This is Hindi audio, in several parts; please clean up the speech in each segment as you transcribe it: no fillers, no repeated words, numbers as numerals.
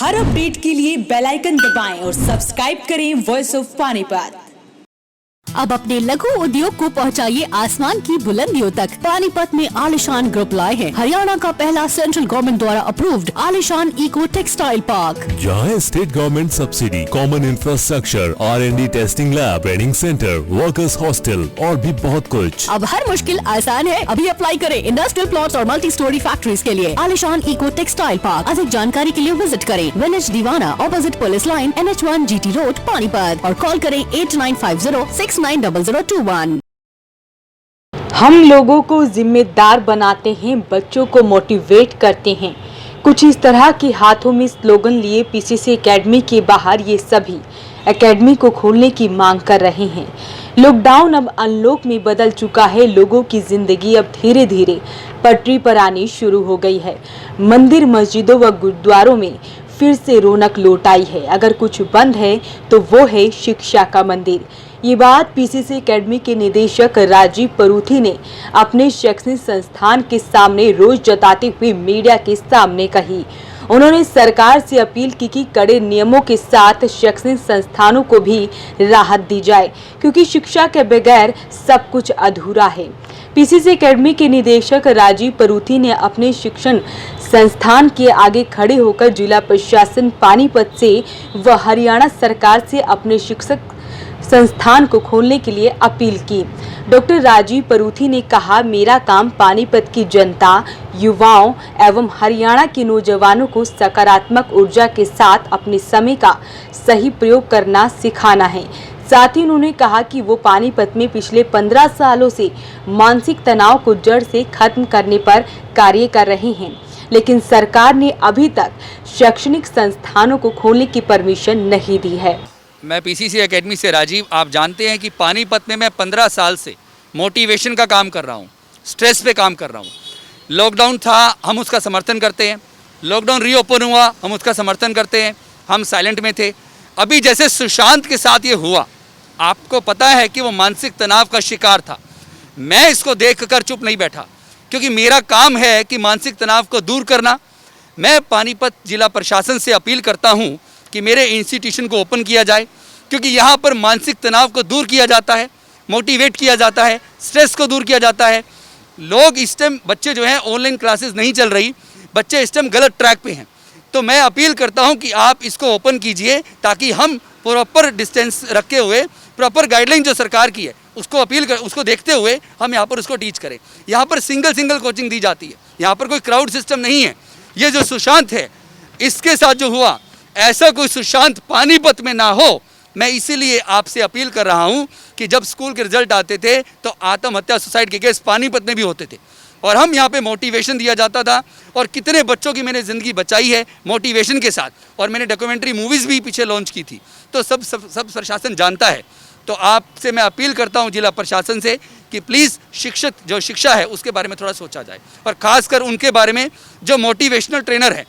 हर अपडेट के लिए बेल आइकन दबाएं और सब्सक्राइब करें वॉइस ऑफ पानीपत। अब अपने लघु उद्योग को पहुंचाइए आसमान की बुलंदियों तक। पानीपत में आलिशान ग्रुप लाए हैं हरियाणा का पहला सेंट्रल गवर्नमेंट द्वारा अप्रूव्ड आलिशान इको टेक्सटाइल पार्क, जहाँ state government subsidy, common infrastructure, R&D testing lab, training centre, workers hostel और भी बहुत कुछ। अब हर मुश्किल आसान है। अभी अप्लाई करें इंडस्ट्रियल प्लॉट्स और मल्टी स्टोरी फैक्ट्रीज के लिए। आलिशान इको टेक्सटाइल पार्क। अधिक जानकारी के लिए विजिट करें विलेज दीवाना, opposite police line, NH1 GT road, Panipat, और कॉल करें 8950690021। हम लोगों को जिम्मेदार बनाते हैं, बच्चों को मोटिवेट करते हैं। कुछ इस तरह के हाथों में स्लोगन लिए PCC एकेडमी के बाहर ये सभी एकेडमी को खोलने की मांग कर रहे हैं। लॉकडाउन अब अनलॉक में बदल चुका है। लोगों की जिंदगी अब धीरे धीरे पटरी पर आनी शुरू हो गई है। मंदिर, मस्जिदों व गुरुद्वारों में फिर से रौनक लौट आई है। अगर कुछ बंद है तो वो है शिक्षा का मंदिर। ये बात PCC एकेडमी के निदेशक राजीव परूथी ने अपने शैक्षणिक संस्थान के सामने रोज जताते हुए मीडिया के सामने कही। उन्होंने सरकार से अपील की कि कड़े नियमों के साथ शैक्षणिक संस्थानों को भी राहत दी जाए, क्योंकि शिक्षा के बगैर सब कुछ अधूरा है। PCC एकेडमी के निदेशक राजीव परूथी ने अपने शिक्षण संस्थान के आगे खड़े होकर जिला प्रशासन पानीपत से व हरियाणा सरकार से अपने शिक्षक संस्थान को खोलने के लिए अपील की। डॉक्टर राजीव परूथी ने कहा, मेरा काम पानीपत की जनता, युवाओं एवं हरियाणा के नौजवानों को सकारात्मक ऊर्जा के साथ अपने समय का सही प्रयोग करना सिखाना है। साथ ही उन्होंने कहा कि वो पानीपत में पिछले 15 सालों से मानसिक तनाव को जड़ से खत्म करने पर कार्य कर रहे हैं, लेकिन सरकार ने अभी तक शैक्षणिक संस्थानों को खोलने की परमिशन नहीं दी है। मैं PCC एकेडमी से राजीव। आप जानते हैं कि पानीपत में मैं 15 साल से मोटिवेशन का काम कर रहा हूँ, स्ट्रेस पे काम कर रहा हूँ। लॉकडाउन था, हम उसका समर्थन करते हैं। लॉकडाउन रीओपन हुआ, हम उसका समर्थन करते हैं। हम साइलेंट में थे। अभी जैसे सुशांत के साथ ये हुआ, आपको पता है कि वो मानसिक तनाव का शिकार था। मैं इसको देख कर चुप नहीं बैठा, क्योंकि मेरा काम है कि मानसिक तनाव को दूर करना। मैं पानीपत जिला प्रशासन से अपील करता हूँ कि मेरे इंस्टीट्यूशन को ओपन किया जाए, क्योंकि यहाँ पर मानसिक तनाव को दूर किया जाता है, मोटिवेट किया जाता है, स्ट्रेस को दूर किया जाता है। लोग इस टाइम, बच्चे जो हैं, ऑनलाइन क्लासेस नहीं चल रही, बच्चे इस टाइम गलत ट्रैक पे हैं। तो मैं अपील करता हूँ कि आप इसको ओपन कीजिए, ताकि हम प्रॉपर डिस्टेंस रखे हुए, प्रॉपर गाइडलाइन जो सरकार की है उसको देखते हुए हम यहाँ पर उसको टीच करें। यहाँ पर सिंगल कोचिंग दी जाती है, यहाँ पर कोई क्राउड सिस्टम नहीं है। ये जो सुशांत है, इसके साथ जो हुआ, ऐसा कोई सुशांत पानीपत में ना हो। मैं इसीलिए आपसे अपील कर रहा हूं कि जब स्कूल के रिजल्ट आते थे तो आत्महत्या, सुसाइड के केस पानीपत में भी होते थे, और हम यहाँ पे मोटिवेशन दिया जाता था। और कितने बच्चों की मैंने ज़िंदगी बचाई है मोटिवेशन के साथ, और मैंने डॉक्यूमेंट्री मूवीज़ भी पीछे लॉन्च की थी। तो सब प्रशासन जानता है। तो आपसे मैं अपील करता हूँ जिला प्रशासन से कि प्लीज़ जो शिक्षा है उसके बारे में थोड़ा सोचा जाए, और ख़ासकर उनके बारे में जो मोटिवेशनल ट्रेनर है,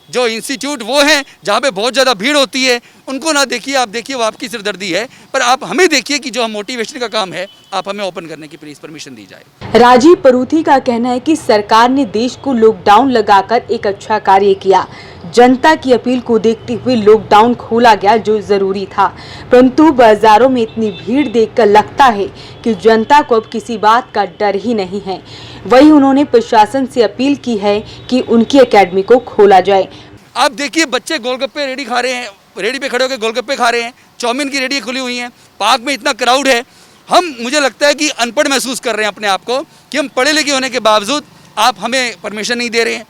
जो इंस्टीट्यूट वो हैं जहाँ पे बहुत ज़्यादा भीड़ होती है, उनको ना देखिए। आप देखिए, वो आपकी सिरदर्दी है, पर आप हमें देखिए कि जो हम मोटिवेशन का काम है, आप हमें ओपन करने की प्लीज परमिशन दी जाए। राजीव परूथी का कहना है कि सरकार ने देश को लॉकडाउन लगाकर एक अच्छा कार्य किया। जनता की अपील को देखते हुए लॉकडाउन खोला गया, जो जरूरी था, परंतु बाजारों में इतनी भीड़ देखकर लगता है कि जनता को अब किसी बात का डर ही नहीं है। वहीं उन्होंने प्रशासन से अपील की है कि उनकी एकेडमी को खोला जाए। आप देखिए, बच्चे गोलगप्पे रेडी खा रहे हैं, रेडी पे खड़े होकर गोलगप्पे खा रहे हैं, चाउमीन की रेडी खुली हुई हैं, पार्क में इतना क्राउड है। मुझे लगता है कि अनपढ़ महसूस कर रहे हैं अपने आप को, कि हम पढ़े लिखे होने के बावजूद आप हमें परमिशन नहीं दे रहे हैं।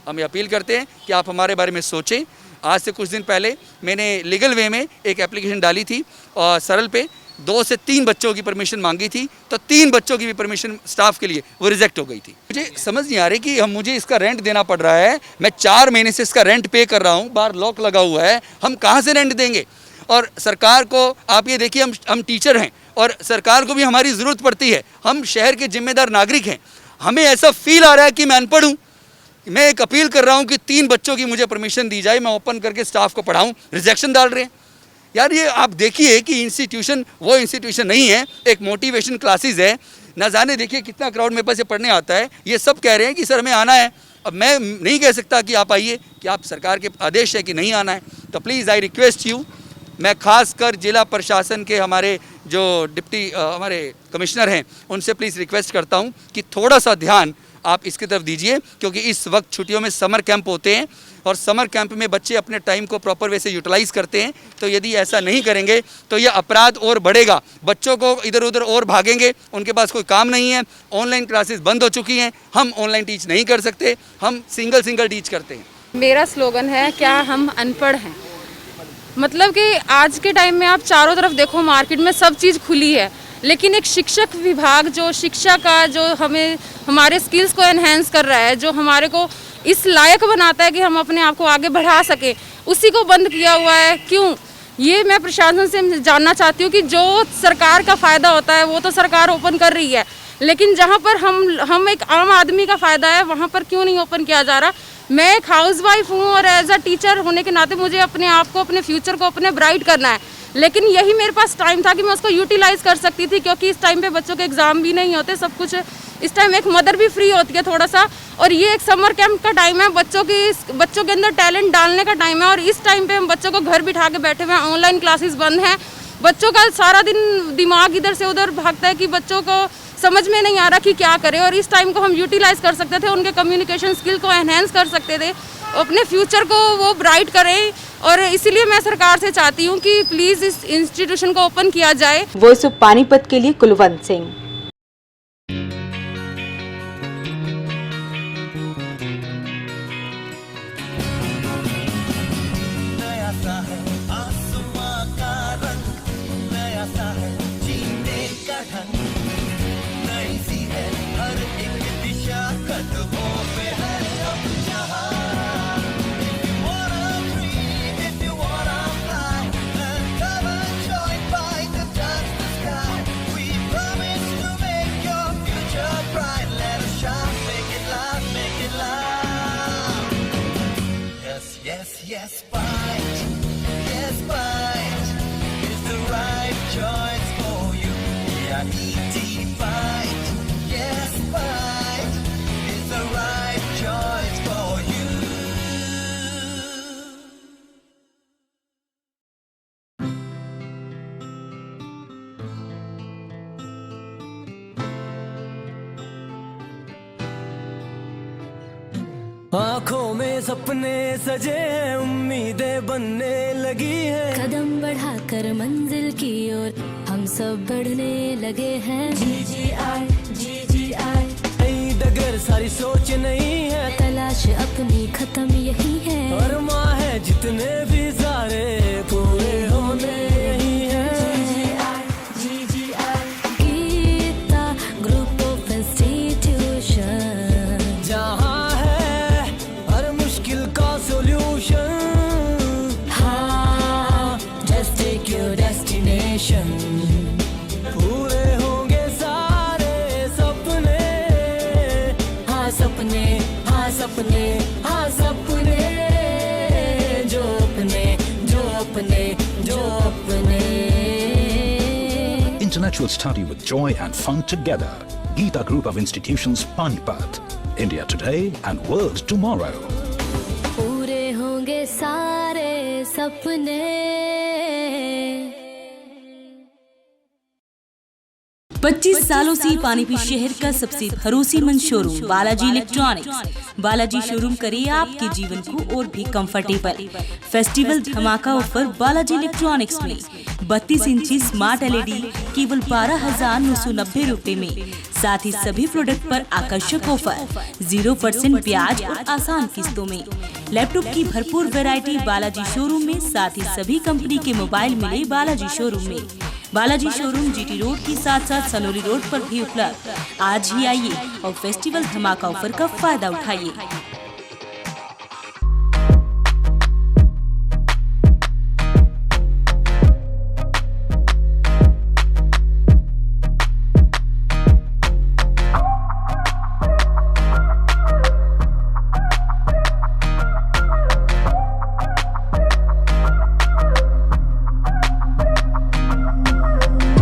हम ये अपील करते हैं कि आप हमारे बारे में सोचें। आज से कुछ दिन पहले मैंने लीगल वे में एक एप्लीकेशन डाली थी, और सरल पे 2 से 3 बच्चों की परमिशन मांगी थी, तो 3 बच्चों की भी परमिशन स्टाफ के लिए वो रिजेक्ट हो गई थी। मुझे समझ नहीं आ रही कि मुझे इसका रेंट देना पड़ रहा है। मैं 4 महीने से इसका रेंट पे कर रहा हूँ, बाहर लॉक लगा हुआ है, हम कहाँ से रेंट देंगे? और सरकार को आप ये देखिए, हम टीचर हैं और सरकार को भी हमारी ज़रूरत पड़ती है। हम शहर के जिम्मेदार नागरिक हैं। हमें ऐसा फील आ रहा है कि मैं अनपढ़ हूँ। मैं एक अपील कर रहा हूँ कि 3 बच्चों की मुझे परमिशन दी जाए, मैं ओपन करके स्टाफ को पढ़ाऊँ। रिजेक्शन डाल रहे हैं यार। ये आप देखिए कि इंस्टीट्यूशन वो इंस्टीट्यूशन नहीं है, एक मोटिवेशन क्लासेस है। ना जाने देखिए कितना क्राउड मेरे पास से पढ़ने आता है। ये सब कह रहे हैं कि सर हमें आना है, अब मैं नहीं कह सकता कि आप आइए, कि आप सरकार के आदेश है कि नहीं आना है। तो प्लीज़ आई रिक्वेस्ट यू, मैं खास कर जिला प्रशासन के हमारे जो डिप्टी हमारे कमिश्नर हैं उनसे प्लीज़ रिक्वेस्ट करता हूं कि थोड़ा सा ध्यान आप इसकी तरफ दीजिए, क्योंकि इस वक्त छुट्टियों में समर कैंप होते हैं और समर कैंप में बच्चे अपने टाइम को प्रॉपर वे से यूटिलाइज़ करते हैं। तो यदि ऐसा नहीं करेंगे तो ये अपराध और बढ़ेगा, बच्चों को इधर उधर और भागेंगे, उनके पास कोई काम नहीं है, ऑनलाइन क्लासेस बंद हो चुकी हैं, हम ऑनलाइन टीच नहीं कर सकते, हम सिंगल टीच करते हैं। मेरा स्लोगन है, क्या हम अनपढ़ हैं। मतलब कि आज के टाइम में आप चारों तरफ देखो, मार्केट में सब चीज़ खुली है, लेकिन एक शिक्षक विभाग जो शिक्षा का जो हमें हमारे स्किल्स को एनहेंस कर रहा है, जो हमारे को इस लायक बनाता है कि हम अपने आप को आगे बढ़ा सके, उसी को बंद किया हुआ है। क्यों? ये मैं प्रशासन से जानना चाहती हूँ कि जो सरकार का फ़ायदा होता है वो तो सरकार ओपन कर रही है, लेकिन जहाँ पर हम एक आम आदमी का फ़ायदा है वहाँ पर क्यों नहीं ओपन किया जा रहा। मैं एक हाउसवाइफ हूँ और एज अ टीचर होने के नाते मुझे अपने आप को, अपने फ्यूचर को अपने ब्राइट करना है, लेकिन यही मेरे पास टाइम था कि मैं उसको यूटिलाइज़ कर सकती थी, क्योंकि इस टाइम पे बच्चों के एग्ज़ाम भी नहीं होते, सब कुछ इस टाइम एक मदर भी फ्री होती है थोड़ा सा। और ये एक समर कैंप का टाइम है, बच्चों के अंदर टैलेंट डालने का टाइम है, और इस टाइम पे हम बच्चों को घर बिठा के बैठे हुए हैं, ऑनलाइन क्लासेस बंद हैं, बच्चों का सारा दिन दिमाग इधर से उधर भागता है कि बच्चों को समझ में नहीं आ रहा कि क्या करें। और इस टाइम को हम यूटिलाइज़ कर सकते थे, उनके कम्युनिकेशन स्किल को एनहेंस कर सकते थे, अपने फ्यूचर को वो ब्राइट करें। और इसीलिए मैं सरकार से चाहती हूँ कि प्लीज़ इस इंस्टीट्यूशन को ओपन किया जाए। वॉइस ऑफ पानीपत के लिए Kulwant Singh. Yes, fight. Yes, fight. It's the right choice for you. Yeah, E.T. fight. Yes, fight. It's the right choice for you. आँखों में सपने सजे हैं, उम्मीदें बनने लगी हैं, कदम बढ़ाकर मंजिल की ओर हम सब बढ़ने लगे हैं। GGI नई डगर सारी सोच नहीं है, तलाश अपनी खत्म यही है, और माँ है जितने भी सारे पूरे होने यही है। GGI Geeta group of institution, जहाँ है हर मुश्किल का सोल्यूशन। हाँ, just take your destination। पूरे होंगे सारे सपने, हाँ सपने, हाँ सपने, हाँ सपने, जो अपने, जो अपने, जो अपने। Intellectual study with joy and fun together. Geeta Group of Institutions, Panipat. India today and world tomorrow. पूरे होंगे सारे सपने। 25 सालों से पानीपत शहर का सबसे भरोसेमंद showroom Balaji electronics. Balaji showroom करे आपके जीवन को और भी कंफर्टेबल। फेस्टिवल धमाका ऑफर बालाजी इलेक्ट्रॉनिक्स में 32 इंची स्मार्ट LED केवल 12,990 रुपए में। साथ ही सभी प्रोडक्ट पर आकर्षक ऑफर, 0% ब्याज और आसान किस्तों में। लैपटॉप की भरपूर वैरायटी बालाजी शोरूम में, साथ ही सभी कंपनी के मोबाइल मिले बालाजी शोरूम में। बालाजी शोरूम GT रोड के साथ साथ सनोली रोड पर भी उपलब्ध। आज ही आइए और फेस्टिवल धमाका ऑफर का फायदा उठाइए।